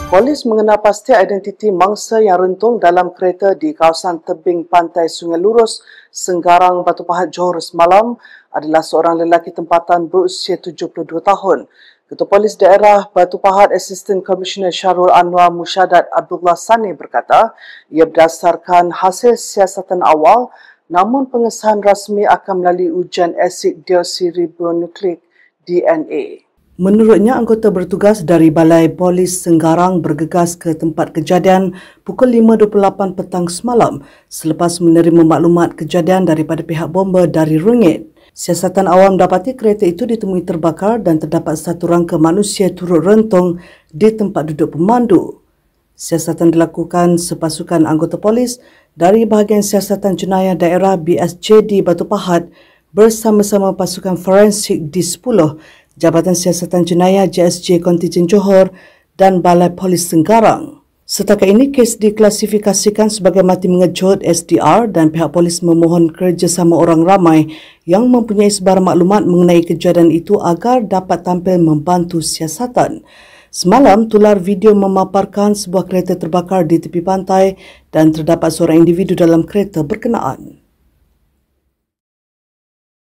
Polis mengenal pasti identiti mangsa yang rentung dalam kereta di kawasan tebing pantai Sungai Lurus, Senggarang, Batu Pahat, Johor semalam adalah seorang lelaki tempatan berusia 72 tahun. Ketua Polis Daerah Batu Pahat Assistant Commissioner Syarul Anwar Musyadat Abdullah Sani berkata, ia berdasarkan hasil siasatan awal, namun pengesahan rasmi akan melalui ujian asid deoksiribonukleik DNA. Menurutnya, anggota bertugas dari Balai Polis Senggarang bergegas ke tempat kejadian pukul 5.28 petang semalam selepas menerima maklumat kejadian daripada pihak bomba dari Rungit. Siasatan awam mendapati kereta itu ditemui terbakar dan terdapat satu rangka manusia turut rentung di tempat duduk pemandu. Siasatan dilakukan sepasukan anggota polis dari bahagian siasatan jenayah daerah BSJD Batu Pahat bersama-sama pasukan forensik D10, Jabatan Siasatan Jenayah JSJ Kontijen Johor dan Balai Polis Senggarang. Setakat ini, kes diklasifikasikan sebagai mati mengejut SDR dan pihak polis memohon kerjasama orang ramai yang mempunyai sebarang maklumat mengenai kejadian itu agar dapat tampil membantu siasatan. Semalam, tular video memaparkan sebuah kereta terbakar di tepi pantai dan terdapat seorang individu dalam kereta berkenaan.